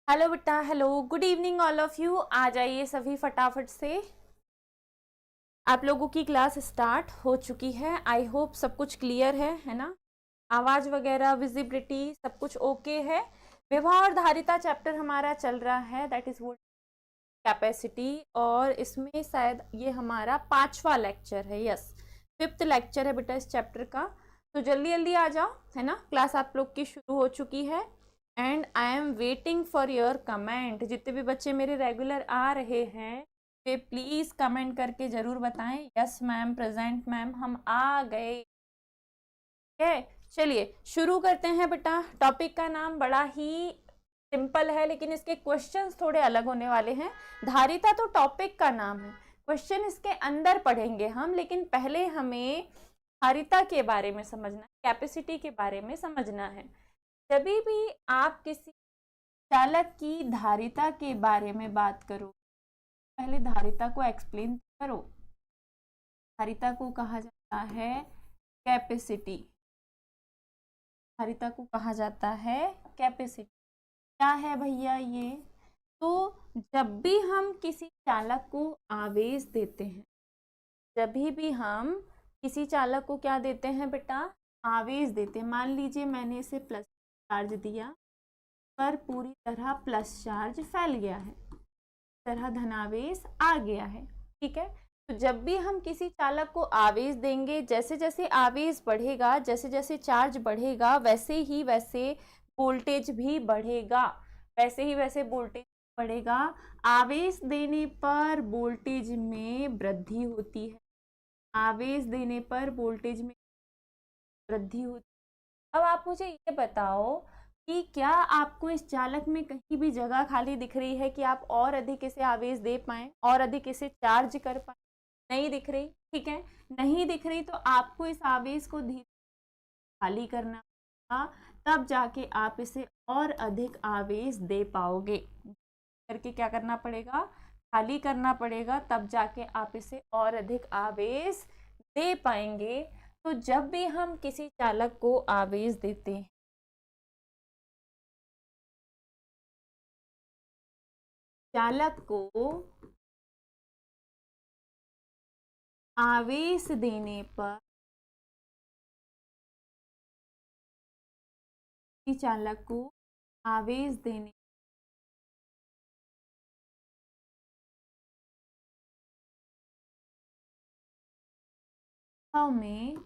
Hello बेटा, hello, good evening all of you. आ जाइए सभी फटाफट से। आप लोगों की क्लास स्टार्ट हो चुकी है। आई होप सब कुछ क्लियर है ना। आवाज वगैरह, विजिबिलिटी सब कुछ ओके है। विभा और धारिता चैप्टर हमारा चल रहा है, दैट इज वोल्ट कैपेसिटी, और इसमें शायद ये हमारा 5वां लेक्चर है। यस, 5th लेक्चर है बेटा इस चैप्टर का। तो जल्दी जल्दी आ जाओ, है ना। क्लास आप लोग की शुरू हो चुकी है and I am waiting for your comment. जितने भी बच्चे मेरे रेगुलर आ रहे हैं वे प्लीज कमेंट करके जरूर बताएं, यस मैम, प्रेजेंट मैम, हम आ गए। है, चलिए शुरू करते हैं बेटा। टॉपिक का नाम बड़ा ही सिंपल है लेकिन इसके क्वेश्चंस थोड़े अलग होने वाले हैं। धारिता तो टॉपिक का नाम है, क्वेश्चन इसके अंदर पढ़ेंगे हम, लेकिन पहले हमें धारिता के बारे में समझना है, कैपेसिटी के बारे में समझना है। जब भी आप किसी चालक की धारिता के बारे में बात करो, पहले धारिता को एक्सप्लेन करो। धारिता को कहा जाता है कैपेसिटी। धारिता को कहा जाता है कैपेसिटी। क्या है भैया ये? तो जब भी हम किसी चालक को आवेश देते हैं, जब भी हम किसी चालक को क्या देते हैं बेटा? आवेश देते हैं। मान लीजिए मैंने इसे प्लस चार्ज दिया, पर पूरी तरह प्लस चार्ज फैल गया है, तरह धनावेश आ गया है, ठीक है। तो जब भी हम किसी चालक को आवेश देंगे, जैसे जैसे आवेश बढ़ेगा, जैसे जैसे चार्ज बढ़ेगा, वैसे ही वैसे वोल्टेज भी बढ़ेगा, वैसे ही वैसे वोल्टेज बढ़ेगा। आवेश देने पर वोल्टेज में वृद्धि होती है, आवेश देने पर वोल्टेज में वृद्धि होती है। अब आप मुझे ये बताओ कि क्या आपको इस चालक में कहीं भी जगह खाली दिख रही है कि आप और अधिक इसे आवेश दे पाएं, और अधिक इसे चार्ज कर पाएं? नहीं दिख रही, ठीक है। नहीं दिख रही तो आपको इस आवेश को धीरे खाली करना होगा, तब जाके आप इसे और अधिक आवेश दे पाओगे। करके क्या करना पड़ेगा? खाली करना पड़ेगा, तब जाके आप इसे और अधिक आवेश दे पाएंगे। तो जब भी हम किसी चालक को आवेश देते हैं, चालक को आवेश देने पर, चालक को आवेश देने में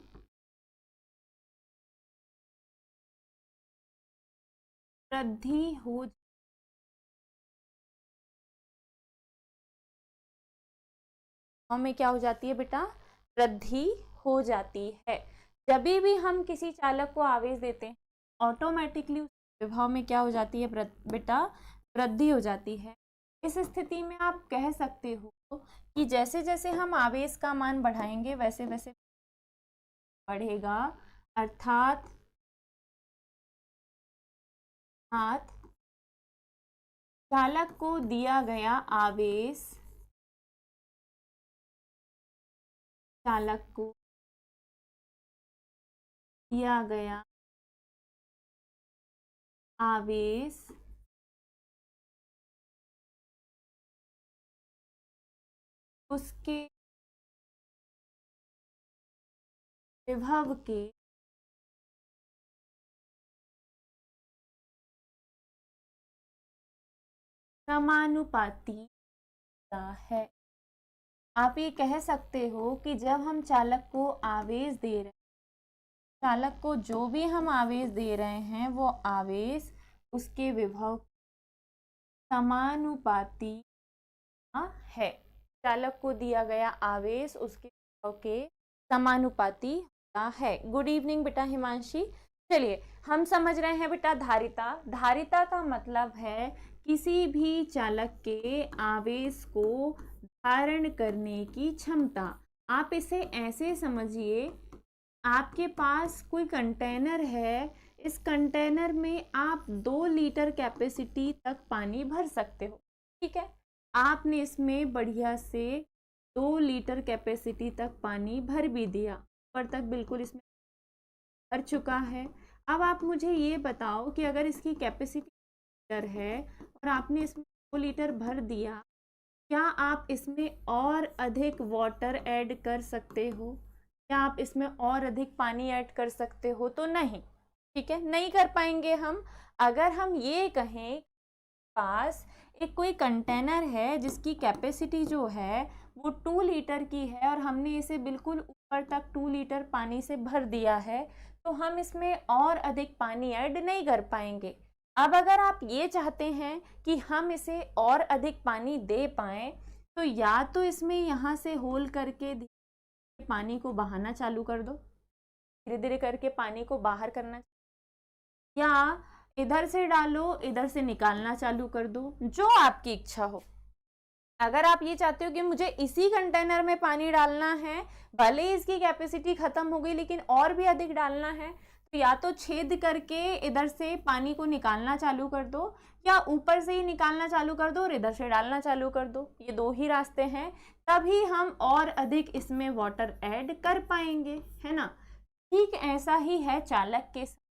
वृद्धि हो, में क्या हो जाती है बेटा? वृद्धि हो जाती है। जब भी हम किसी चालक को आवेश देते हैं, ऑटोमेटिकली उस विभव में क्या हो जाती है बेटा? वृद्धि हो जाती है। इस स्थिति में आप कह सकते हो कि जैसे जैसे हम आवेश का मान बढ़ाएंगे वैसे वैसे बढ़ेगा, अर्थात चालक को दिया गया आवेश, चालक को दिया गया आवेश उसके विभव के समानुपाती है। आप ये कह सकते हो कि जब हम चालक को आवेश दे रहे हैं, चालक को जो भी हम आवेश दे रहे हैं वो आवेश उसके विभव समानुपाती है। चालक को दिया गया आवेश उसके विभव के समानुपाती होता है। गुड इवनिंग बेटा हिमांशी। चलिए हम समझ रहे हैं बेटा धारिता। धारिता का मतलब है किसी भी चालक के आवेश को धारण करने की क्षमता। आप इसे ऐसे समझिए, आपके पास कोई कंटेनर है, इस कंटेनर में आप 2 लीटर कैपेसिटी तक पानी भर सकते हो, ठीक है। आपने इसमें बढ़िया से 2 लीटर कैपेसिटी तक पानी भर भी दिया, ऊपर तक बिल्कुल इसमें भर चुका है। अब आप मुझे ये बताओ कि अगर इसकी कैपेसिटी लीटर है और आपने इसमें 2 लीटर भर दिया, क्या आप इसमें और अधिक वाटर ऐड कर सकते हो? क्या आप इसमें और अधिक पानी ऐड कर सकते हो? तो नहीं, ठीक है, नहीं कर पाएंगे हम। अगर हम ये कहें पास एक कोई कंटेनर है जिसकी कैपेसिटी जो है वो 2 लीटर की है और हमने इसे बिल्कुल ऊपर तक 2 लीटर पानी से भर दिया है, तो हम इसमें और अधिक पानी ऐड नहीं कर पाएंगे। अब अगर आप ये चाहते हैं कि हम इसे और अधिक पानी दे पाएं, तो या तो इसमें यहाँ से होल करके पानी को बहाना चालू कर दो, धीरे धीरे करके पानी को बाहर करना, या इधर से डालो, इधर से निकालना चालू कर दो, जो आपकी इच्छा हो। अगर आप ये चाहते हो कि मुझे इसी कंटेनर में पानी डालना है, भले ही इसकी कैपेसिटी खत्म हो गई लेकिन और भी अधिक डालना है, तो या तो छेद करके इधर से पानी को निकालना चालू कर दो, या ऊपर से ही निकालना चालू कर दो और इधर से डालना चालू कर दो। ये 2 ही रास्ते हैं, तभी हम और अधिक इसमें वाटर ऐड कर पाएंगे, है ना। ठीक ऐसा ही है चालक के साथ।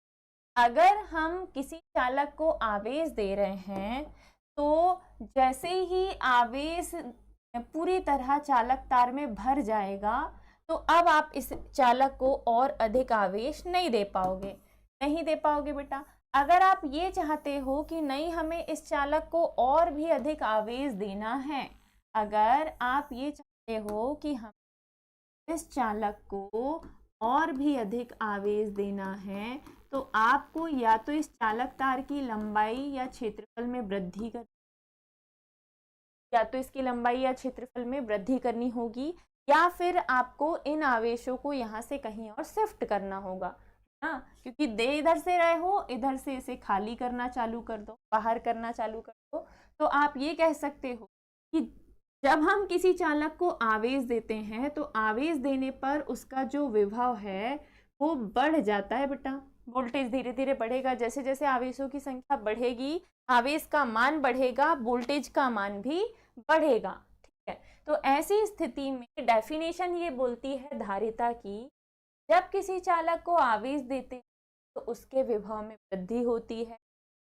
अगर हम किसी चालक को आवेश दे रहे हैं, तो जैसे ही आवेश पूरी तरह चालक तार में भर जाएगा, तो अब आप इस चालक को और अधिक आवेश नहीं दे पाओगे, नहीं दे पाओगे बेटा। अगर आप ये चाहते हो कि नहीं, हमें इस चालक को और भी अधिक आवेश देना है, अगर आप ये चाहते हो कि हम इस चालक को और भी अधिक आवेश देना है, तो आपको या तो इस चालक तार की लंबाई या क्षेत्रफल में वृद्धि कर, या तो इसकी लंबाई या क्षेत्रफल में वृद्धि करनी होगी, या फिर आपको इन आवेशों को यहाँ से कहीं और शिफ्ट करना होगा, हाँ, क्योंकि दे इधर से रहे हो, इधर से इसे खाली करना चालू कर दो, बाहर करना चालू कर दो। तो आप ये कह सकते हो कि जब हम किसी चालक को आवेश देते हैं, तो आवेश देने पर उसका जो विभव है वो बढ़ जाता है बेटा, वोल्टेज धीरे धीरे बढ़ेगा। जैसे जैसे आवेशों की संख्या बढ़ेगी, आवेश का मान बढ़ेगा, वोल्टेज का मान भी बढ़ेगा, ठीक है। तो ऐसी स्थिति में डेफिनेशन ये बोलती है धारिता की, जब किसी चालक को आवेश देते हैं तो उसके विभव में वृद्धि होती है।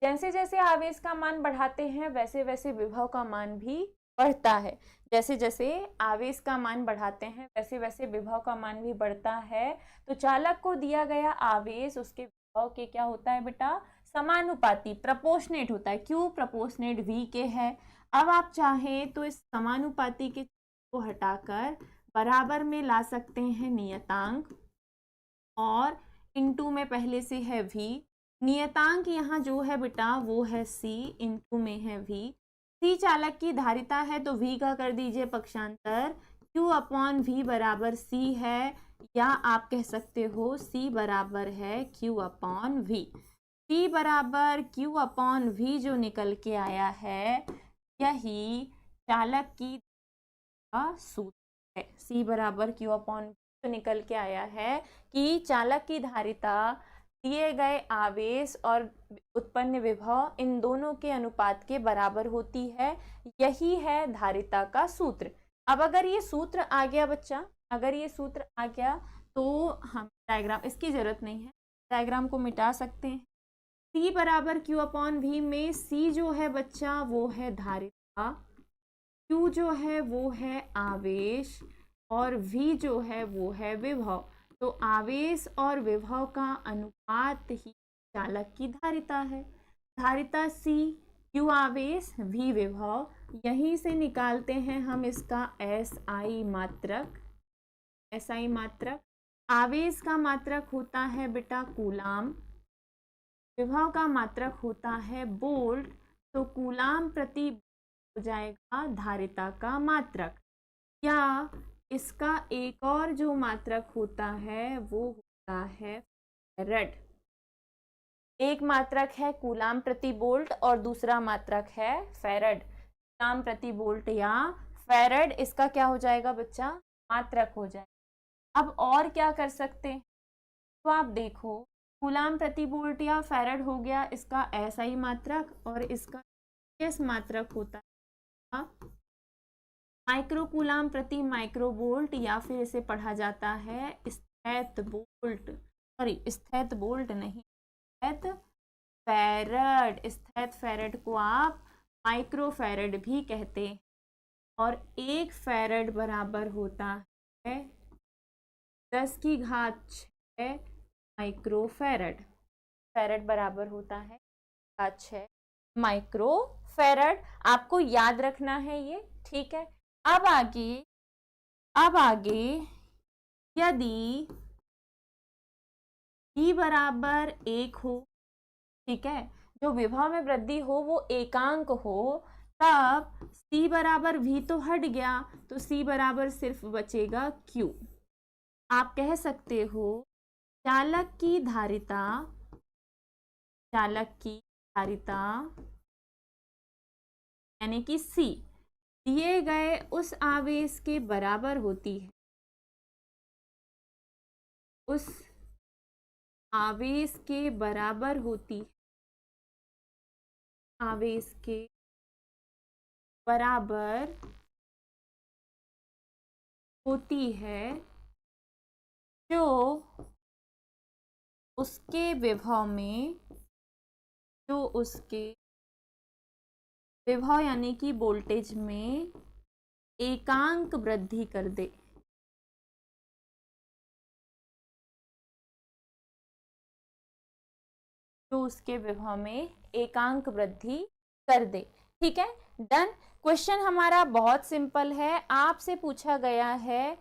जैसे जैसे आवेश का मान बढ़ाते हैं, वैसे वैसे विभव का मान भी बढ़ता है। जैसे जैसे आवेश का मान बढ़ाते हैं, वैसे वैसे विभव का मान भी बढ़ता है। तो चालक को दिया गया आवेश उसके विभव के क्या होता है बेटा, समानुपाती, प्रपोर्शनेट होता है। क्यों? प्रपोर्शनेट v के है। अब आप चाहें तो इस समानुपाती के को हटाकर बराबर में ला सकते हैं नियतांक, और इनटू में पहले से है v, नियतांक यहाँ जो है बेटा वो है c, इनटू में है v। c चालक की धारिता है तो v का कर दीजिए पक्षांतर, q अपॉन v बराबर c है, या आप कह सकते हो c बराबर है q अपॉन v। c बराबर q अपॉन v जो निकल के आया है, यही चालक की सूत्र है। c बराबर q अपॉन v निकल के आया है कि चालक की धारिता दिए गए आवेश और उत्पन्न विभव इन दोनों के अनुपात के बराबर होती है। यही है धारिता का सूत्र। अब अगर ये सूत्र आ गया बच्चा, अगर ये सूत्र आ गया तो हम डायग्राम, इसकी जरूरत नहीं है, डायग्राम को मिटा सकते हैं। c बराबर q अपॉन v में c जो है बच्चा वो है धारिता, q जो है वो है आवेश, और v जो है वो है विभव। तो आवेश और विभव का अनुपात ही चालक की धारिता है। धारिता c, q आवेश, v विभव, यहीं से निकालते हैं हम इसका SI मात्रक। SI मात्रक, आवेश का मात्रक होता है बेटा कूलाम, विभव का मात्रक होता है वोल्ट, तो कूलाम प्रति हो जाएगा धारिता का मात्रक। या इसका एक और जो मात्रक होता है वो होता है फैराड। एक मात्रक है कूलाम प्रति वोल्ट और दूसरा मात्रक है फैराड। कूलाम प्रति वोल्ट या फैराड, इसका क्या हो जाएगा बच्चा, मात्रक हो जाएगा। अब और क्या कर सकते हैं, तो आप देखो, कूलाम प्रति वोल्ट या फैराड हो गया इसका SI मात्रक, और इसका किस मात्रक होता है, माइक्रो कूलाम प्रति माइक्रो वोल्ट, या फिर इसे पढ़ा जाता है स्थैत वोल्ट, सॉरी स्थैत वोल्ट नहीं, स्थैत फैरड, स्थैत फैरड को आप माइक्रो फैरड भी कहते हैं। और 1 फैरड बराबर होता है 10 की घात 6 माइक्रो फैरड। फैरड बराबर होता है 6 माइक्रो फैरड। आपको याद रखना है ये, ठीक है। अब आगे यदि d बराबर 1 हो, ठीक है, जो विभव में वृद्धि हो वो एकांक हो, तब c बराबर v तो हट गया, तो c बराबर सिर्फ बचेगा q। आप कह सकते हो चालक की धारिता यानी कि c दिए गए उस आवेश के बराबर होती है, उस आवेश के बराबर होती है, आवेश के बराबर होती है जो उसके विभव में, जो उसके विभव यानी कि वोल्टेज में एकांक वृद्धि कर दे। जो उसके विभव में एकांक वृद्धि कर दे, ठीक है, डन। क्वेश्चन हमारा बहुत सिंपल है, आपसे पूछा गया है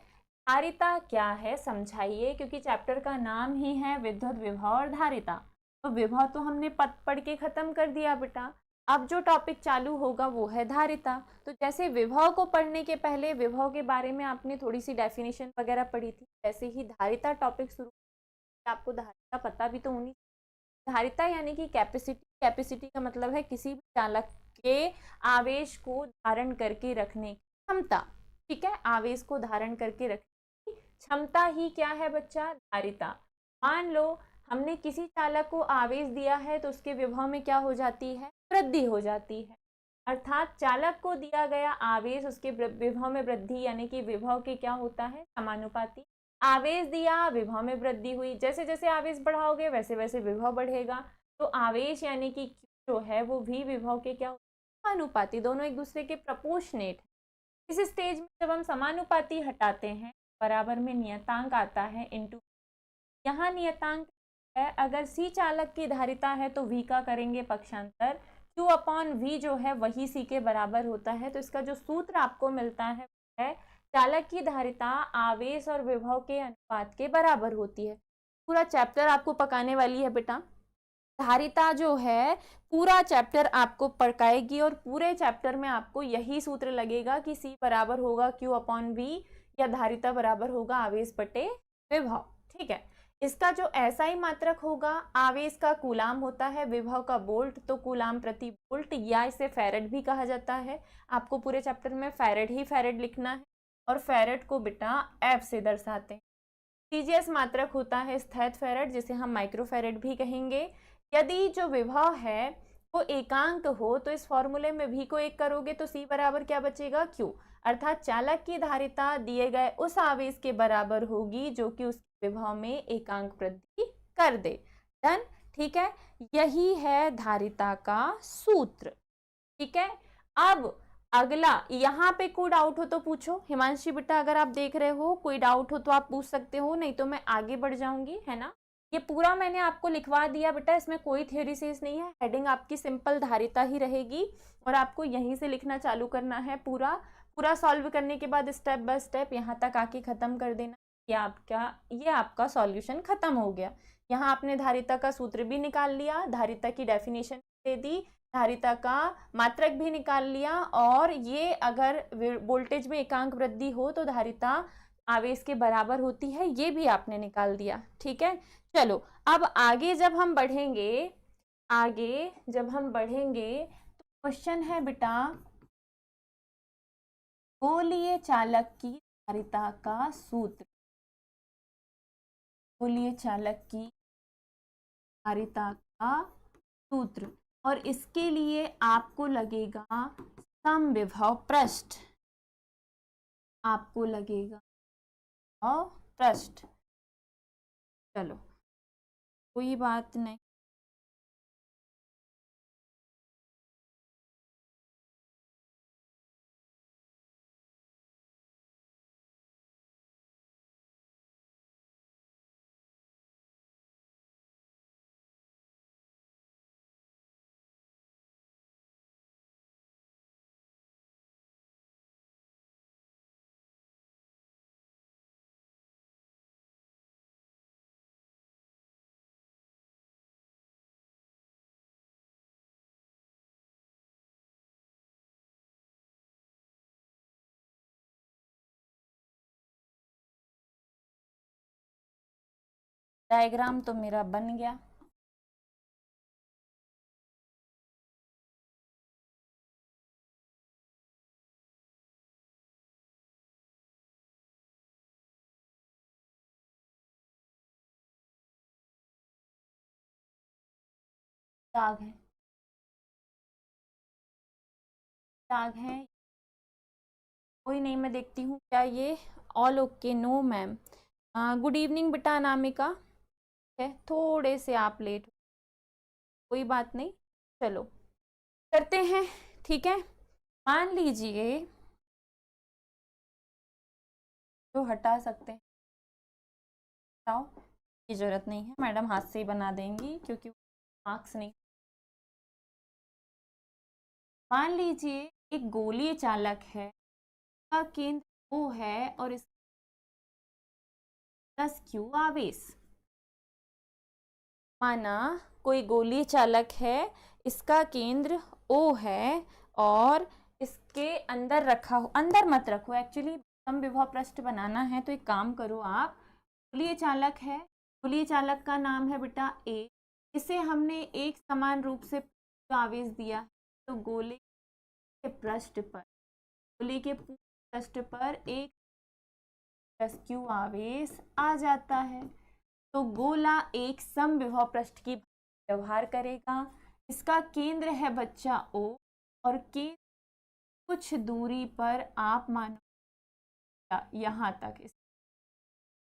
धारिता क्या है समझाइए, क्योंकि चैप्टर का नाम ही है विद्युत विभव और धारिता। तो विभव तो हमने पढ़ के खत्म कर दिया बेटा, अब जो टॉपिक चालू होगा वो है धारिता। तो जैसे विभव को पढ़ने के पहले विभव के बारे में आपने थोड़ी सी डेफिनेशन वगैरह पढ़ी थी, वैसे ही धारिता टॉपिक शुरू, आपको धारिता पता भी तो होनी। धारिता यानी कि कैपेसिटी, कैपेसिटी का मतलब है किसी भी चालक के आवेश को धारण करके रखने की क्षमता, ठीक है, आवेश को धारण करके रखने की क्षमता ही क्या है बच्चा, धारिता। मान लो हमने किसी चालक को आवेश दिया है तो उसके विभव में क्या हो जाती है, वृद्धि हो जाती है। अर्थात चालक को दिया गया आवेश उसके विभव में वृद्धि यानी कि विभव के क्या होता है, समानुपाती। आवेश दिया, विभव में वृद्धि हुई, जैसे जैसे आवेश बढ़ाओगे वैसे वैसे विभव बढ़ेगा। तो आवेश यानी कि जो है वो भी विभव के क्या समानुपाती, दोनों एक दूसरे के प्रपोर्शनेट। इस स्टेज में जब हम समानुपाती हटाते हैं, बराबर में नियतांक आता है इनटू, यहाँ नियतांक है, अगर सी चालक की धारिता है तो v का करेंगे पक्षांतर, q अपॉन v जो है वही c के बराबर होता है। तो इसका जो सूत्र आपको मिलता है चालक की धारिता आवेश और विभव के अनुपात के बराबर होती है। पूरा चैप्टर आपको पकाने वाली है बेटा, धारिता जो है पूरा चैप्टर आपको पकाएगी और पूरे चैप्टर में आपको यही सूत्र लगेगा कि c बराबर होगा q अपॉन v या धारिता बराबर होगा आवेश बटे विभव, ठीक है। इसका जो SI मात्रक होगा, आवेश का कूलाम होता है, विभव का वोल्ट, तो कूलाम प्रति वोल्ट या इसे फैरड भी कहा जाता है। आपको पूरे चैप्टर में फैरड ही फैरड लिखना है और फैरड को बेटा F से दर्शाते हैं। CGS मात्रक होता है स्थैत फैरड, जिसे हम माइक्रो फैरड भी कहेंगे। यदि जो विभव है वो एकांक हो तो इस फॉर्मूले में v को 1 करोगे तो c बराबर क्या बचेगा, q। अर्थात चालक की धारिता दिए गए उस आवेश के बराबर होगी जो कि उस विभव में एकांक वृद्धि कर दे। डन, ठीक है, यही है धारिता का सूत्र, ठीक है। अब अगला, यहाँ पे कोई डाउट हो तो पूछो हिमांशी बेटा, अगर आप देख रहे हो कोई डाउट हो तो आप पूछ सकते हो, नहीं तो मैं आगे बढ़ जाऊंगी, है ना। ये पूरा मैंने आपको लिखवा दिया बेटा, इसमें कोई थ्योरी सेस नहीं है, हेडिंग आपकी सिंपल धारिता ही रहेगी और आपको यहीं से लिखना चालू करना है। पूरा पूरा सॉल्व करने के बाद स्टेप बाय स्टेप यहाँ तक आके खत्म कर देना। ये आपका सॉल्यूशन खत्म हो गया। यहाँ आपने धारिता का सूत्र भी निकाल लिया, धारिता की डेफिनेशन दे दी, धारिता का मात्रक भी निकाल लिया, और ये अगर वोल्टेज में एकांक वृद्धि हो तो धारिता आवेश के बराबर होती है, ये भी आपने निकाल दिया, ठीक है। चलो अब आगे जब हम बढ़ेंगे तो क्वेश्चन है बेटा, गोलीय चालक की धारिता का सूत्र, गोलीय चालक की धारिता का सूत्र, और इसके लिए आपको लगेगा समविभव पृष्ठ, आपको लगेगा पृष्ठ। चलो कोई बात नहीं, डायग्राम तो मेरा बन गया। दाग है, दाग है, कोई नहीं, मैं देखती हूँ क्या ये all okay. No ma'am. Good evening बेटा अनामिका। है थोड़े से आप लेट, कोई बात नहीं, चलो करते हैं। ठीक है, मान लीजिए जो हटा सकते हैं हटाओ, की जरूरत नहीं है, मैडम हाथ से ही बना देंगी क्योंकि मार्क्स नहीं। मान लीजिए एक गोलीय चालक है, का केंद्र O है और इस प्लस Q आवेश। माना कोई गोलीय चालक है, इसका केंद्र O है और इसके अंदर रखा हो, अंदर मत रखो, एक्चुअली सम विभव पृष्ठ बनाना है तो एक काम करो आप, गोलीय चालक है, गोलीय चालक का नाम है बेटा A, इसे हमने एक समान रूप से आवेश दिया है, तो गोले के पृष्ठ पर, गोले के पृष्ठ पर एक प्लस Q आवेश आ जाता है। तो गोला एक समविभव पृष्ठ की व्यवहार करेगा। इसका केंद्र है बच्चा O और केंद्र कुछ दूरी पर आप मानो यहाँ तक, इस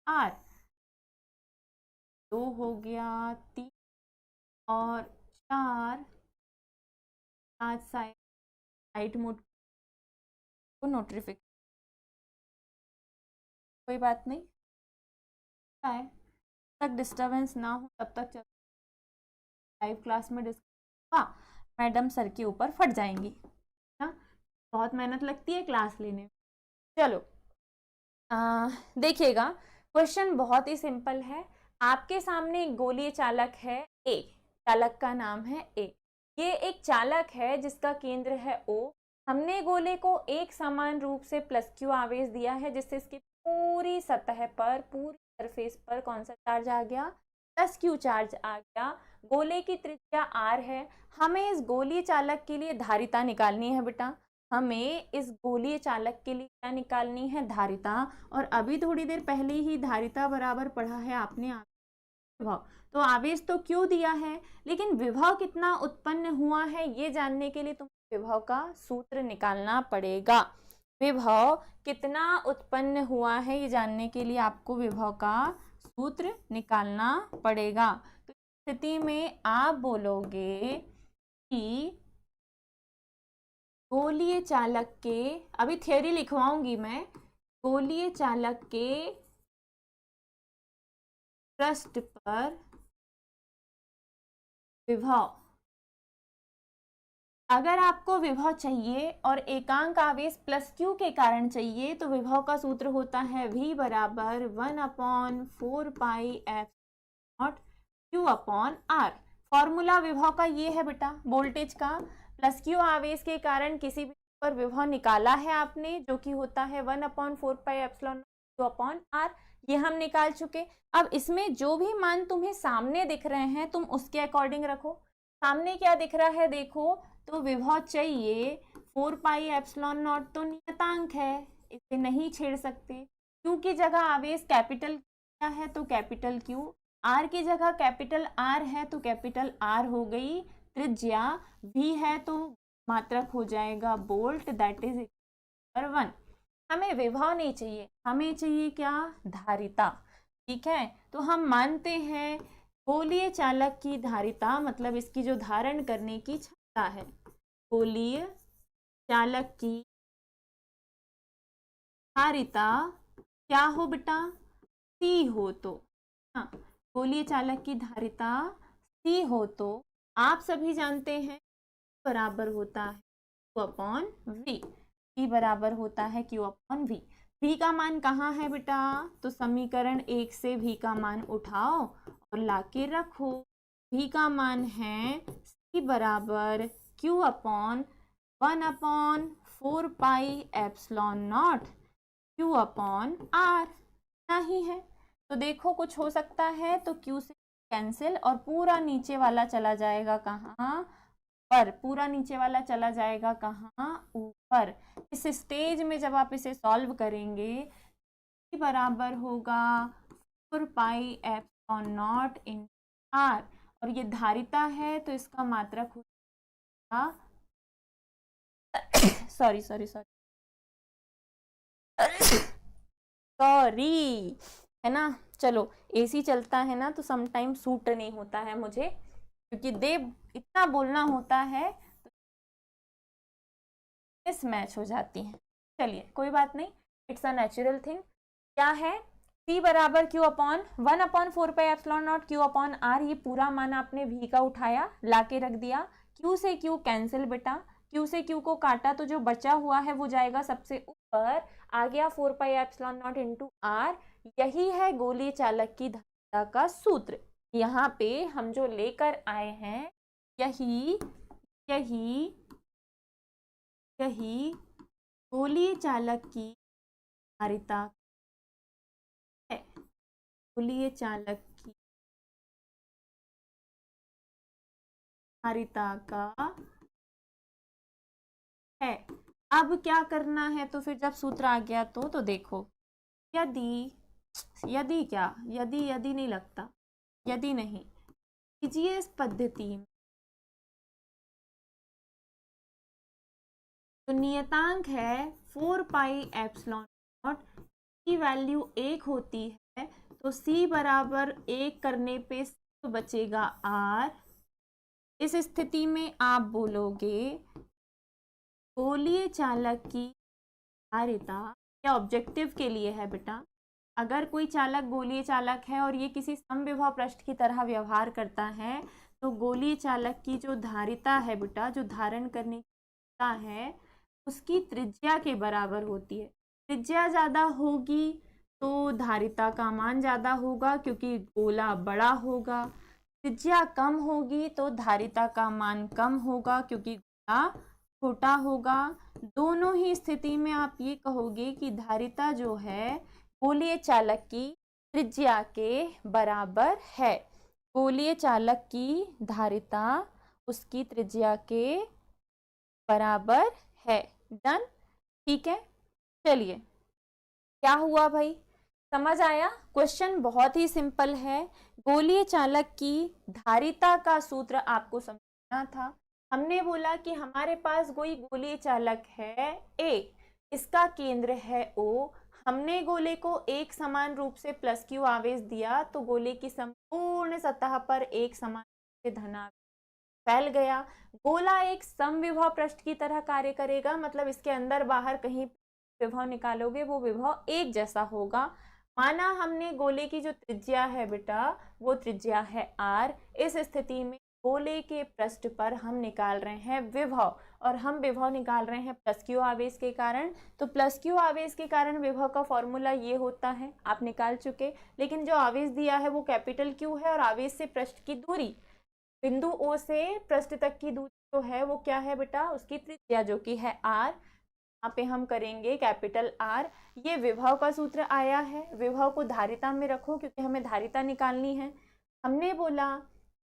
R 2 हो गया, 3 और 4, 5 साइड मोड को नोटिफिकेशन, कोई बात नहीं है, तक डिस्टरबेंस ना हो तब तक चल, लाइव क्लास में हाँ मैडम सर के ऊपर फट जाएंगी ना, बहुत मेहनत लगती है क्लास लेने में। चलो देखिएगा, क्वेश्चन बहुत ही सिंपल है। आपके सामने एक गोलीय चालक है A, चालक का नाम है A, ये एक चालक है जिसका केंद्र है O। हमने गोले को एक समान रूप से प्लस Q आवेश दिया है जिससे इसकी पूरी सतह पर, पूरी सरफेस पर कौन सा चार्ज आ गया, प्लस Q चार्ज आ गया। गोले की त्रिज्या R है। हमें इस गोलीय चालक के लिए धारिता निकालनी है बेटा, हमें इस गोलीय चालक के लिए क्या निकालनी है, धारिता। और अभी थोड़ी देर पहले ही धारिता बराबर पढ़ा है आपने विभव, तो आवेश तो क्यों दिया है, लेकिन विभव कितना उत्पन्न हुआ है ये जानने के लिए तुम्हें विभव का सूत्र निकालना पड़ेगा। विभव कितना उत्पन्न हुआ है ये जानने के लिए आपको विभव का सूत्र निकालना पड़ेगा। तो इस स्थिति में आप बोलोगे कि गोलीय चालक के, अभी थ्योरी लिखवाऊंगी मैं, गोलीय चालक के पृष्ठ पर विभव, अगर आपको विभव चाहिए और एकांक आवेश प्लस Q के कारण चाहिए तो विभव का सूत्र होता है V बराबर 1/4 पाई F0 Q/R। फॉर्मूला विभव का ये है बेटा, वोल्टेज का प्लस Q आवेश के कारण किसी भी पर विभव निकाला है आपने, जो कि होता है 1/4 पाई एप्सिलॉन Q/R, ये हम निकाल चुके। अब इसमें जो भी मान तुम्हें सामने दिख रहे हैं तुम उसके अकॉर्डिंग रखो। सामने क्या दिख रहा है देखो, तो विभव चाहिए 4 पाई एप्सिलॉन नॉट, तो नियतांक है, इसे नहीं छेड़ सकते। Q की जगह आवेश कैपिटल क्या है तो कैपिटल Q, R की जगह कैपिटल R है तो कैपिटल R हो गई, त्रिज्या V है तो मात्रक हो जाएगा वोल्ट, दैट इज 1। हमें विभव नहीं चाहिए, हमें चाहिए क्या, धारिता। ठीक है, तो हम मानते हैं गोलीय चालक की धारिता, मतलब इसकी जो धारण करने की क्षमता है, गोलीय चालक की धारिता क्या हो बेटा, C हो तो, हाँ गोलीय चालक की धारिता C हो तो आप सभी जानते हैं बराबर होता है Q/V, P बराबर होता है Q/V। V का मान कहाँ है बेटा, तो समीकरण 1 से V का मान उठाओ और लाके रखो। V का मान है C बराबर Q/1/4 pi epsilon not Q/R, नहीं है तो देखो कुछ हो सकता है तो Q से कैंसिल और पूरा नीचे वाला चला जाएगा कहाँ पर, पूरा नीचे वाला चला जाएगा कहाँ ऊपर। इस स्टेज में जब आप इसे सॉल्व करेंगे बराबर होगा 4 pi epsilon not in are, और ये धारिता है तो इसका मात्रक होगा सॉरी सॉरी सॉरी सॉरी, है ना। चलो एसी चलता है ना तो समटाइम सूट नहीं होता है मुझे, क्योंकि इतना बोलना होता है तो मिस मैच हो जाती है। चलिए कोई बात नहीं, इट्स अ नेचुरल थिंग। क्या है, C बराबर Q upon 1/4 pi epsilon not Q upon R। ये पूरा मान आपने V का उठाया, लाके रख दिया। Q से Q कैंसिल बेटा, Q से Q को काटा तो जो बचा हुआ है वो जाएगा सबसे ऊपर, आ गया 4 pi epsilon not into R। यही है गोलीय चालक की धारिता का सूत्र। यहाँ पे हम जो लेकर आए हैं यही यही यही गोलीय चालक की धारिता है, गोलीय चालक की धारिता का है। अब क्या करना है, तो फिर जब सूत्र आ गया तो देखो, यदि यदि नहीं लगता, यदि नहीं कीजिए इस पद्धति में, तो नियतांक है 4 पाई एप्सिलॉन नॉट की वैल्यू 1 होती है, तो C बराबर 1 करने पे बचेगा R। इस स्थिति में आप बोलोगे गोलीय चालक की धारिता, या ऑब्जेक्टिव के लिए है बेटा, अगर कोई चालक गोलीय चालक है और ये किसी समविभव पृष्ठ की तरह व्यवहार करता है, तो गोलीय चालक की जो धारिता है बेटा, जो धारण करने की क्षमता है, उसकी त्रिज्या के बराबर होती है। त्रिज्या ज़्यादा होगी तो धारिता का मान ज़्यादा होगा क्योंकि गोला बड़ा होगा, त्रिज्या कम होगी तो धारिता का मान कम होगा क्योंकि गोला छोटा होगा। दोनों ही स्थिति में आप ये कहोगे कि धारिता जो है गोलीय चालक की त्रिज्या के बराबर है। गोलीय चालक की धारिता उसकी त्रिज्या के बराबर है। डन, ठीक है। चलिए क्या हुआ भाई, समझ आया? क्वेश्चन बहुत ही सिंपल है। गोलीय चालक की धारिता का सूत्र आपको समझना था। हमने बोला कि हमारे पास कोई गोलीय चालक है A, इसका केंद्र है O। हमने गोले को एक समान रूप से प्लस Q आवेश दिया तो गोले की संपूर्ण सतह पर एक समान धनावेश फैल गया। गोला एक समविभव पृष्ठ की तरह कार्य करेगा, मतलब इसके अंदर बाहर कहीं विभव निकालोगे वो विभव एक जैसा होगा। माना हमने गोले की जो त्रिज्या है बेटा वो त्रिज्या है R। इस स्थिति में गोले के पृष्ठ पर हम निकाल रहे हैं विभव, और हम विभव निकाल रहे हैं प्लस Q आवेश के कारण। तो प्लस Q आवेश के कारण विभव का फॉर्मूला ये होता है, आप निकाल चुके। लेकिन जो आवेश दिया है वो कैपिटल Q है, और आवेश से पृष्ठ की दूरी, बिंदु O से पृष्ठ तक की दूरी जो है वो क्या है बेटा, उसकी त्रिज्या जो कि है R। यहाँ पे हम करेंगे कैपिटल R। ये विभव का सूत्र आया है, विभव को धारिता में रखो क्योंकि हमें धारिता निकालनी है। हमने बोला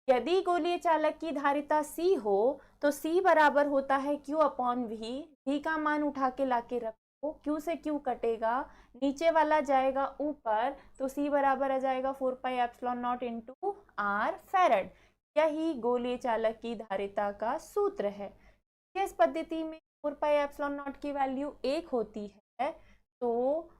यदि गोलीय चालक की धारिता C हो तो C बराबर होता है Q अपॉन V। V का मान उठा के लाके रखो, Q से Q कटेगा, नीचे वाला जाएगा ऊपर, तो C बराबर आ जाएगा 4 pi epsilon not into R farad. यही गोलीय चालक की धारिता का सूत्र है। इस पद्धति में 4 पाई एप्सिलॉन नॉट की वैल्यू 1 होती है तो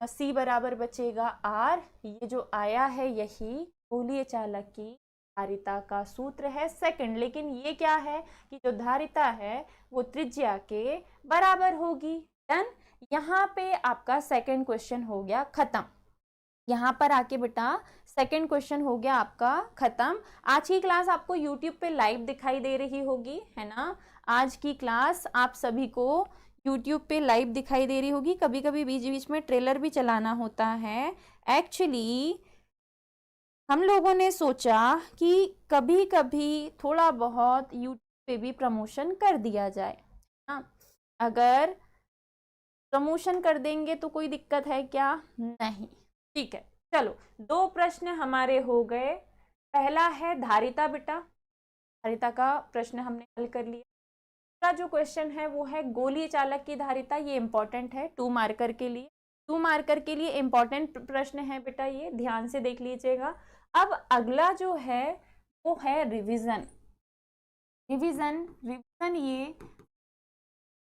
C बराबर बचेगा R। ये जो आया है यही गोलीय चालक की धारिता का सूत्र है सेकंड। लेकिन ये क्या है कि जो धारिता है वो त्रिज्या के बराबर होगी। डन, यहाँ पे आपका सेकंड क्वेश्चन हो गया खत्म। यहाँ पर आके बेटा सेकंड क्वेश्चन हो गया आपका खत्म। आज की क्लास आपको यूट्यूब पे लाइव दिखाई दे रही होगी, है ना। आज की क्लास आप सभी को यूट्यूब पे लाइव दिखाई दे रही होगी। कभी कभी बीच बीच में ट्रेलर भी चलाना होता है। एक्चुअली हम लोगों ने सोचा कि कभी कभी थोड़ा बहुत यूट्यूब पे भी प्रमोशन कर दिया जाए। हाँ, अगर प्रमोशन कर देंगे तो कोई दिक्कत है क्या? नहीं, ठीक है। चलो 2 प्रश्न हमारे हो गए। पहला है धारिता बेटा, धारिता का प्रश्न हमने हल कर लिया। दूसरा जो क्वेश्चन है वो है गोलीय चालक की धारिता, ये इंपॉर्टेंट है 2 मार्कर के लिए। 2 मार्कर के लिए इंपॉर्टेंट प्रश्न है बेटा, ये ध्यान से देख लीजिएगा। अब अगला जो है वो है रिवीजन। रिवीजन ये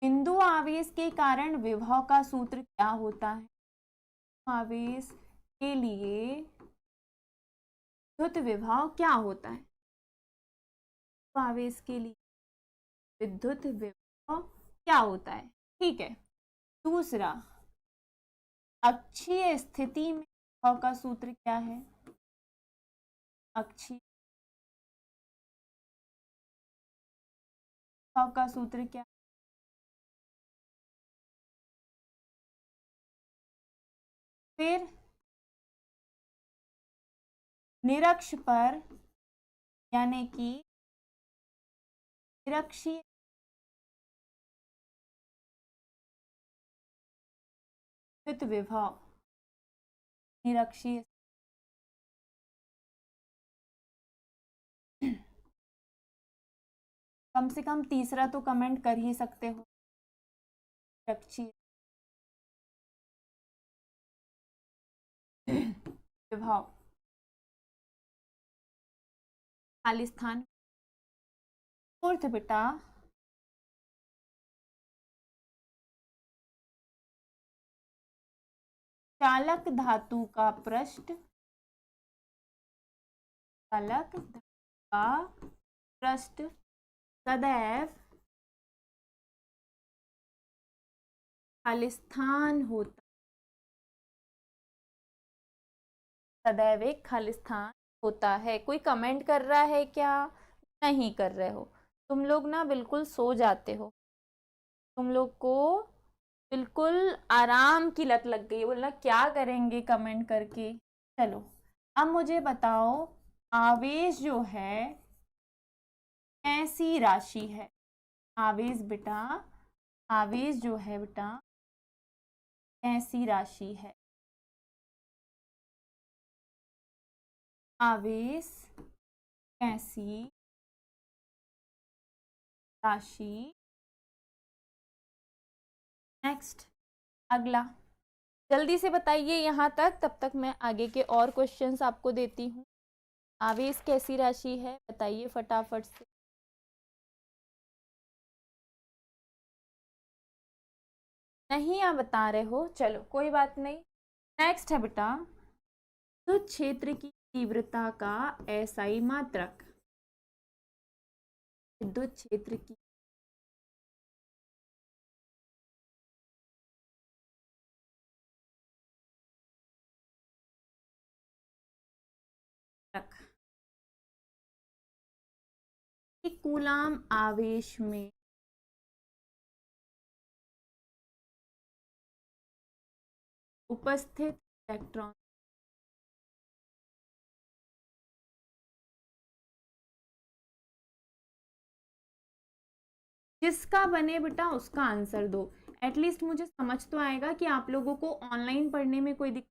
बिंदु आवेश के कारण विभव का सूत्र क्या होता है? आवेश के लिए विद्युत विभव क्या होता है? आवेश के लिए विद्युत विभव क्या होता है? ठीक है। दूसरा, अक्षीय स्थिति में विभव का सूत्र क्या है? अक्षीय विभव का सूत्र क्या? फिर निरक्ष पर यानी कि निरक्षीय विद्युत विभव, निरक्षीय कम से कम तीसरा तो कमेंट कर ही सकते हो। निरक्षीय विभव, खाली स्थान। फोर्थ बेटा, चालक धातु का पृष्ठ, चालक धातु का पृष्ठ सदैव खालिस्तान होता, सदैव एक खालिस्तान होता है। कोई कमेंट कर रहा है क्या? नहीं कर रहे हो तुम लोग ना, बिल्कुल सो जाते हो। तुम लोग को बिल्कुल आराम की लत लग गई, बोलना क्या करेंगे कमेंट करके। चलो अब मुझे बताओ, आवेश जो है ऐसी राशि है? आवेश बेटा, आवेश जो है बेटा ऐसी राशि है। आवेश ऐसी राशि। नेक्स्ट, अगला जल्दी से बताइए यहाँ तक, तब तक मैं आगे के और क्वेश्चंस आपको देती हूँ। आवेश कैसी राशि है बताइए फटाफट से। नहीं आप बता रहे हो, चलो कोई बात नहीं। नेक्स्ट है बेटा, विद्युत क्षेत्र की तीव्रता का एसआई मात्रक। विद्युत क्षेत्र की कूलाम आवेश में उपस्थित इलेक्ट्रॉन जिसका बने बेटा उसका आंसर दो। एटलीस्ट मुझे समझ तो आएगा कि आप लोगों को ऑनलाइन पढ़ने में कोई दिक्कत,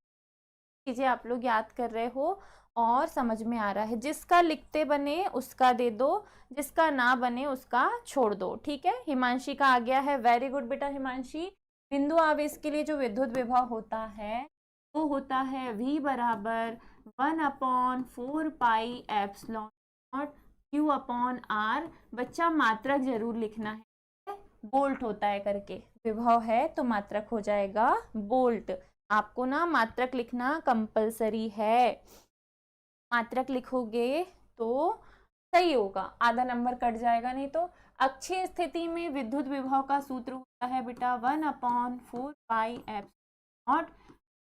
चीजें आप लोग याद कर रहे हो और समझ में आ रहा है। जिसका लिखते बने उसका दे दो, जिसका ना बने उसका छोड़ दो। ठीक है, हिमांशी का आ गया है, वेरी गुड बेटा हिमांशी। बिंदु आवेश के लिए जो विद्युत विभव होता है वो होता है V बराबर 1/4 pi epsilon not Q upon R। बच्चा मात्रक जरूर लिखना है, बोल्ट होता है करके, विभव है तो मात्रक हो जाएगा बोल्ट। आपको ना मात्रक लिखना कंपलसरी है, मात्रक लिखोगे तो सही होगा, आधा नंबर कट जाएगा नहीं तो। अक्षीय स्थिति में विद्युत विभव का सूत्र होता है बेटा 1/4 pi epsilon not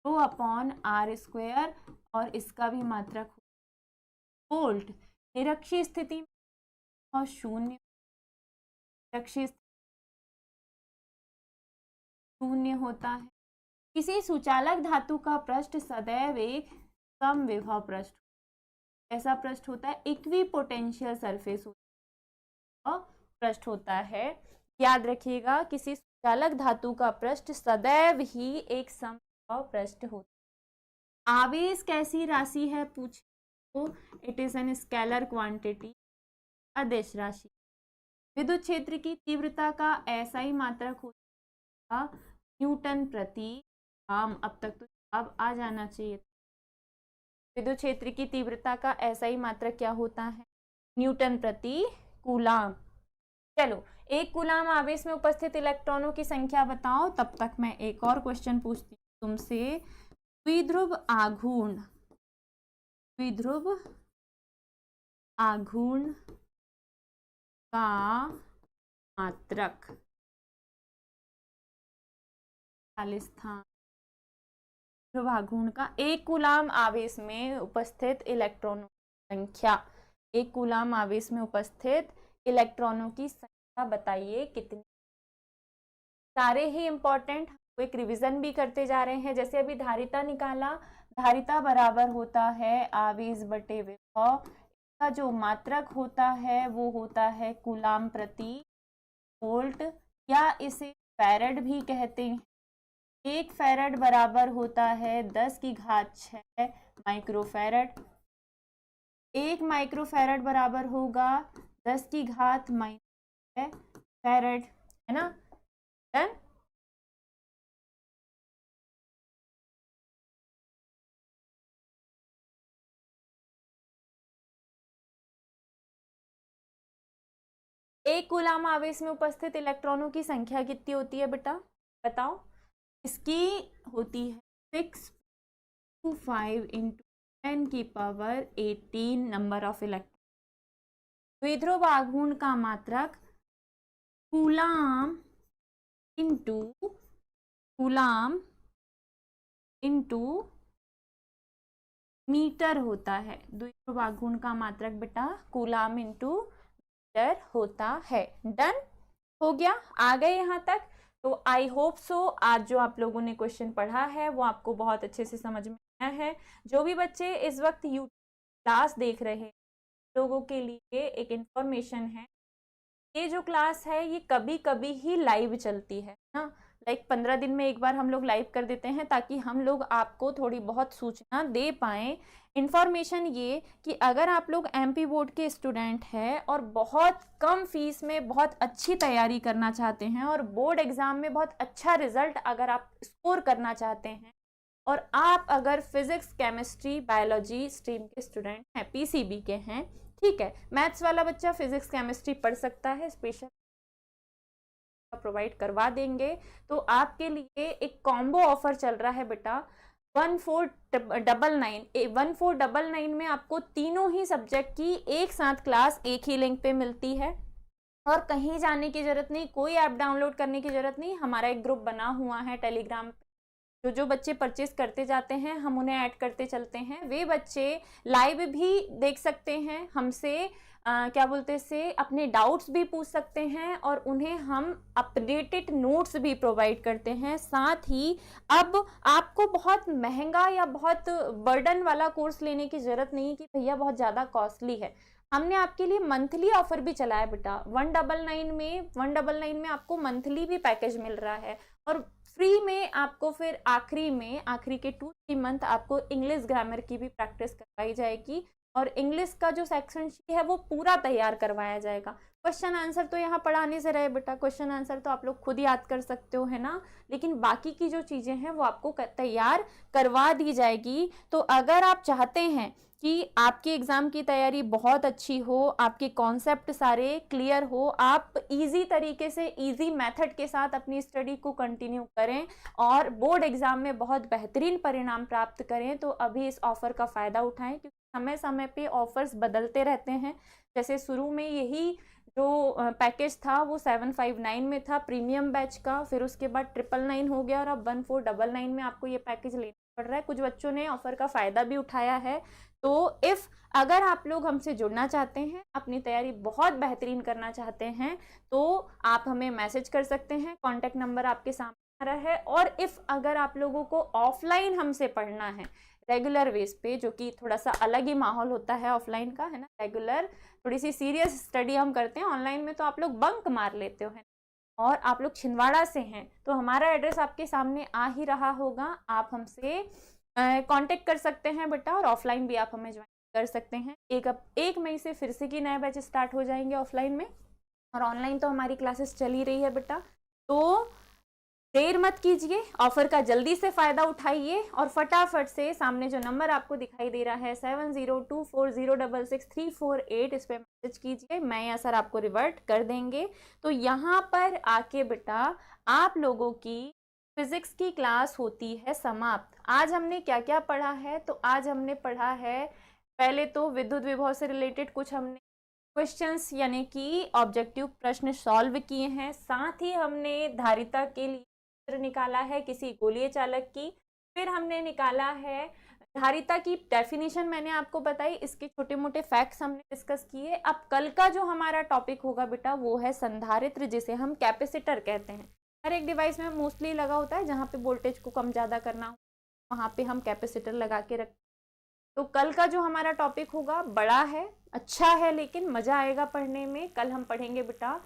rho upon R square, और इसका भी मात्रक वोल्ट। निरक्षीय स्थिति में और शून्य, निरक्षीय शून्य होता है। किसी सुचालक धातु का पृष्ठ सदैव एक सम विभव पृष्ठ, ऐसा पृष्ठ होता है, इक्वी पोटेंशियल सरफेस पृष्ठ होता है। याद रखिएगा, किसी सुचालक धातु का पृष्ठ सदैव ही एक सम विभव पृष्ठ होता है। आवेश कैसी राशि है पूछे तो it is an scalar quantity, अदिश राशि। विद्युत क्षेत्र की तीव्रता का ऐसा ही मात्रक होता न्यूटन प्रति कूलम। अब तक तो जवाब आ जाना चाहिए। विद्युत क्षेत्र की तीव्रता का ऐसा ही मात्रक क्या होता है? न्यूटन प्रति कूलम। चलो, एक कूलम आवेश में उपस्थित इलेक्ट्रॉनों की संख्या बताओ। तब तक मैं एक और क्वेश्चन पूछती हूँ तुमसे। द्विध्रुव आघूर्ण, द्विध्रुव आघूर्ण का मात्रक, खालिस्तान। द्विध्रुव आघूर्ण का एक कूलम आवेश में उपस्थित इलेक्ट्रॉनों की संख्या, एक कूलम आवेश में उपस्थित इलेक्ट्रॉनों की संख्या बताइए कितनी। सारे ही इंपॉर्टेंट, एक रिवीजन भी करते जा रहे हैं। जैसे अभी धारिता निकाला, धारिता बराबर होता है आवेश बटे विभव। इसका जो मात्रक होता है वो होता है कूलम प्रति वोल्ट, या इसे फैरड भी कहते हैं। एक फैरड बराबर होता है 10 की घात 6 माइक्रोफैरड। एक माइक्रोफैरड बराबर होगा 10 की घात -6 फैरड, है ना। डन। एक कूलम आवेश में उपस्थित इलेक्ट्रॉनों की संख्या कितनी होती है बेटा, बताओ। इसकी होती है 625 इंटू 10 की पावर 18 नंबर ऑफ इलेक्ट्रॉन। द्विध्रुव आघूर्ण का मात्रक कूलम इंटू मीटर होता है। द्विध्रुव आघूर्ण का मात्रक बेटा कूलम इंटू मीटर होता है। डन हो गया, आ गए यहाँ तक। तो आई होप सो आज जो आप लोगों ने क्वेश्चन पढ़ा है वो आपको बहुत अच्छे से समझ में आया है। जो भी बच्चे इस वक्त यूट्यूब क्लास देख रहे हैं, लोगों के लिए एक इंफॉर्मेशन है, ये जो क्लास है ये कभी कभी ही लाइव चलती है ना। लाइक 15 दिन में एक बार हम लोग लाइव कर देते हैं ताकि हम लोग आपको थोड़ी बहुत सूचना दे पाएँ। इन्फॉर्मेशन ये कि अगर आप लोग एमपी बोर्ड के स्टूडेंट हैं और बहुत कम फीस में बहुत अच्छी तैयारी करना चाहते हैं और बोर्ड एग्ज़ाम में बहुत अच्छा रिजल्ट अगर आप स्कोर करना चाहते हैं, और आप अगर फिजिक्स केमिस्ट्री बायोलॉजी स्ट्रीम के स्टूडेंट हैं, पीसीबी के हैं, ठीक है, मैथ्स वाला बच्चा फिजिक्स केमिस्ट्री पढ़ सकता है, स्पेशल प्रोवाइड करवा देंगे। तो आपके लिए एक कॉम्बो ऑफर चल रहा है बेटा 1499 में आपको तीनों ही सब्जेक्ट की एक साथ क्लास एक ही लिंक पे मिलती है और कहीं जाने की जरूरत नहीं, कोई ऐप डाउनलोड करने की जरूरत नहीं। हमारा एक ग्रुप बना हुआ है टेलीग्राम पे, जो बच्चे परचेस करते जाते हैं हम उन्हें ऐड करते चलते हैं। वे बच्चे लाइव भी देख सकते हैं, हमसे क्या बोलते से अपने डाउट्स भी पूछ सकते हैं और उन्हें हम अपडेटेड नोट्स भी प्रोवाइड करते हैं। साथ ही अब आपको बहुत महंगा या बहुत बर्डन वाला कोर्स लेने की ज़रूरत नहीं कि भैया बहुत ज़्यादा कॉस्टली है। हमने आपके लिए मंथली ऑफर भी चलाया बेटा। 199 में आपको मंथली भी पैकेज मिल रहा है और फ्री में आपको फिर आखिरी के 2-3 मंथ आपको इंग्लिश ग्रामर की भी प्रैक्टिस करवाई जाएगी और इंग्लिश का जो सेक्शन है वो पूरा तैयार करवाया जाएगा। क्वेश्चन आंसर तो यहाँ पढ़ाने से रहे बेटा, क्वेश्चन आंसर तो आप लोग खुद याद कर सकते हो, है ना। लेकिन बाकी की जो चीज़ें हैं वो आपको तैयार करवा दी जाएगी। तो अगर आप चाहते हैं कि आपकी एग्ज़ाम की तैयारी बहुत अच्छी हो, आपके कॉन्सेप्ट सारे क्लियर हो, आप इजी तरीके से इजी मेथड के साथ अपनी स्टडी को कंटिन्यू करें और बोर्ड एग्ज़ाम में बहुत बेहतरीन परिणाम प्राप्त करें, तो अभी इस ऑफ़र का फ़ायदा उठाएं, क्योंकि समय समय पे ऑफ़र्स बदलते रहते हैं। जैसे शुरू में यही जो पैकेज था वो 759 में था प्रीमियम बैच का, फिर उसके बाद 999 हो गया और अब 1499 में आपको ये पैकेज लेना पड़ रहा है। कुछ बच्चों ने ऑफ़र का फ़ायदा भी उठाया है। तो अगर आप लोग हमसे जुड़ना चाहते हैं, अपनी तैयारी बहुत बेहतरीन करना चाहते हैं, तो आप हमें मैसेज कर सकते हैं। कॉन्टैक्ट नंबर आपके सामने आ रहा है। और अगर आप लोगों को ऑफलाइन हमसे पढ़ना है रेगुलर बेस पे, जो कि थोड़ा सा अलग ही माहौल होता है ऑफलाइन का, है ना। रेगुलर थोड़ी सी सीरियस स्टडी हम करते हैं, ऑनलाइन में तो आप लोग बंक मार लेते हो, है। और आप लोग छिंदवाड़ा से हैं तो हमारा एड्रेस आपके सामने आ ही रहा होगा। आप हमसे कांटेक्ट कर सकते हैं बेटा, और ऑफलाइन भी आप हमें ज्वाइन कर सकते हैं। 1 मई से फिर से की नए बैच स्टार्ट हो जाएंगे ऑफलाइन में, और ऑनलाइन तो हमारी क्लासेस चल ही रही है बेटा। तो देर मत कीजिए, ऑफर का जल्दी से फायदा उठाइए और फटाफट से सामने जो नंबर आपको दिखाई दे रहा है 7024066348, इस पे मैसेज कीजिए, मैं या सर आपको रिवर्ट कर देंगे। तो यहाँ पर आके बेटा आप लोगों की फिजिक्स की क्लास होती है समाप्त। आज हमने क्या क्या पढ़ा है? तो आज हमने पढ़ा है, पहले तो विद्युत विभव से रिलेटेड कुछ हमने क्वेश्चंस यानी कि ऑब्जेक्टिव प्रश्न सॉल्व किए हैं। साथ ही हमने धारिता के लिए निकाला है किसी गोलीय चालक की। फिर हमने निकाला है धारिता की डेफिनेशन, मैंने आपको बताई, इसके छोटे मोटे फैक्ट्स हमने डिस्कस किए। अब कल का जो हमारा टॉपिक होगा बेटा वो है संधारित्र, जिसे हम कैपेसिटर कहते हैं। हर एक डिवाइस में मोस्टली लगा होता है, जहाँ पे वोल्टेज को कम ज़्यादा करना हो वहाँ पे हम कैपेसिटर लगा के रखते हैं। तो कल का जो हमारा टॉपिक होगा बड़ा है, अच्छा है, लेकिन मज़ा आएगा पढ़ने में। कल हम पढ़ेंगे बेटा,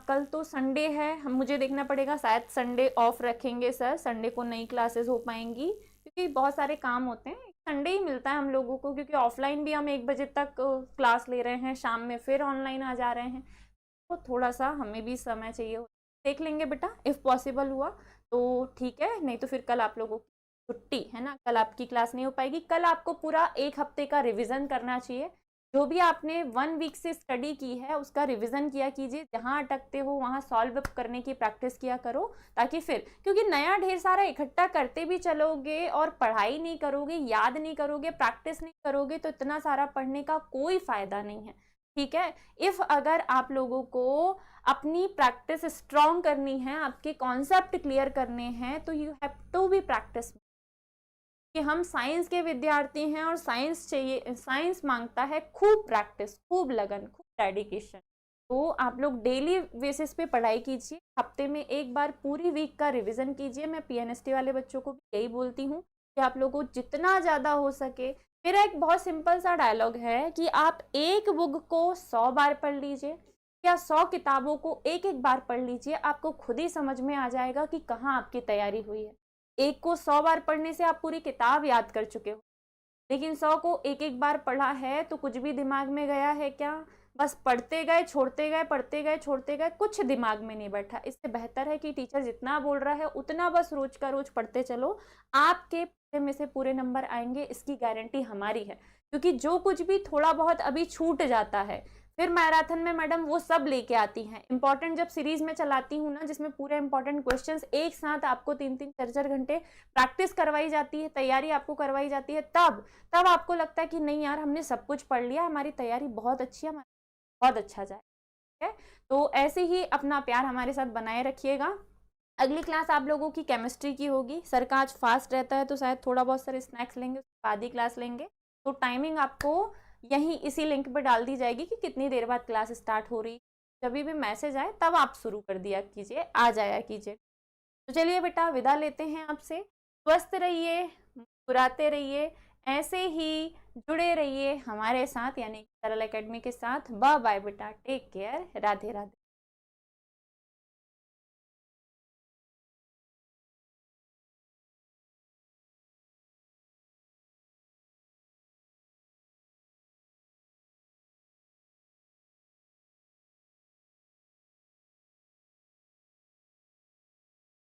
कल तो संडे है, हम मुझे देखना पड़ेगा, शायद संडे ऑफ रखेंगे सर, संडे को नई क्लासेस हो पाएंगी क्योंकि बहुत सारे काम होते हैं। संडे ही मिलता है हम लोगों को, क्योंकि ऑफलाइन भी हम 1 बजे तक क्लास ले रहे हैं, शाम में फिर ऑनलाइन आ जा रहे हैं, तो थोड़ा सा हमें भी समय चाहिए। देख लेंगे बेटा, इफ़ पॉसिबल हुआ तो ठीक है, नहीं तो फिर कल आप लोगों की छुट्टी है ना, कल आपकी क्लास नहीं हो पाएगी। कल आपको पूरा 1 हफ्ते का रिवीजन करना चाहिए। जो भी आपने 1 वीक से स्टडी की है उसका रिवीजन किया कीजिए, जहाँ अटकते हो वहाँ सॉल्व करने की प्रैक्टिस किया करो, ताकि फिर, क्योंकि नया ढेर सारा इकट्ठा करते भी चलोगे और पढ़ाई नहीं करोगे, याद नहीं करोगे, प्रैक्टिस नहीं करोगे, तो इतना सारा पढ़ने का कोई फायदा नहीं है। ठीक है, इफ अगर आप लोगों को अपनी प्रैक्टिस स्ट्रॉन्ग करनी है, आपके कॉन्सेप्ट क्लियर करने हैं, तो you have to be practice. कि हम साइंस के विद्यार्थी हैं और साइंस चाहिए, साइंस मांगता है खूब प्रैक्टिस, खूब लगन, खूब डेडिकेशन। तो आप लोग डेली बेसिस पे पढ़ाई कीजिए, हफ्ते में 1 बार पूरी वीक का रिवीजन कीजिए। मैं पीएनएसटी वाले बच्चों को भी यही बोलती हूँ कि आप लोगों को जितना ज़्यादा हो सके, मेरा एक बहुत सिंपल सा डायलॉग है कि आप एक बुक को 100 बार पढ़ लीजिए या 100 किताबों को 1-1 बार पढ़ लीजिए, आपको खुद ही समझ में आ जाएगा कि कहाँ आपकी तैयारी हुई है। एक को 100 बार पढ़ने से आप पूरी किताब याद कर चुके हो, लेकिन 100 को 1-1 बार पढ़ा है तो कुछ भी दिमाग में गया है क्या? बस पढ़ते गए छोड़ते गए, पढ़ते गए छोड़ते गए, कुछ दिमाग में नहीं बैठा। इससे बेहतर है कि टीचर जितना बोल रहा है उतना बस रोज का रोज पढ़ते चलो, आपके में से पूरे नंबर आएंगे, इसकी गारंटी हमारी है। क्योंकि जो कुछ भी थोड़ा बहुत अभी छूट जाता है, फिर मैराथन में मैडम वो सब लेके आती हैं। इंपॉर्टेंट जब सीरीज में चलाती हूँ ना, जिसमें पूरे इंपॉर्टेंट क्वेश्चंस एक साथ आपको 3-3, 4-4 घंटे प्रैक्टिस करवाई जाती है, तैयारी आपको करवाई जाती है, तब आपको लगता है कि नहीं यार हमने सब कुछ पढ़ लिया, हमारी तैयारी बहुत अच्छी है, हमारा बहुत अच्छा जाए। ठीक है, तो ऐसे ही अपना प्यार हमारे साथ बनाए रखिएगा। अगली क्लास आप लोगों की केमिस्ट्री की होगी। सर का आज फास्ट रहता है तो शायद थोड़ा बहुत सर स्नैक्स लेंगे, उसके बाद ही क्लास लेंगे। तो टाइमिंग आपको यहीं इसी लिंक पे डाल दी जाएगी कि कितनी देर बाद क्लास स्टार्ट हो रही। जब भी मैसेज आए तब आप शुरू कर दिया कीजिए, आ जाया कीजिए। तो चलिए बेटा, विदा लेते हैं आपसे। स्वस्थ रहिए, मुस्कुराते रहिए, ऐसे ही जुड़े रहिए हमारे साथ, यानी सरल एकेडमी के साथ। बाय बाय बेटा, टेक केयर, राधे राधे।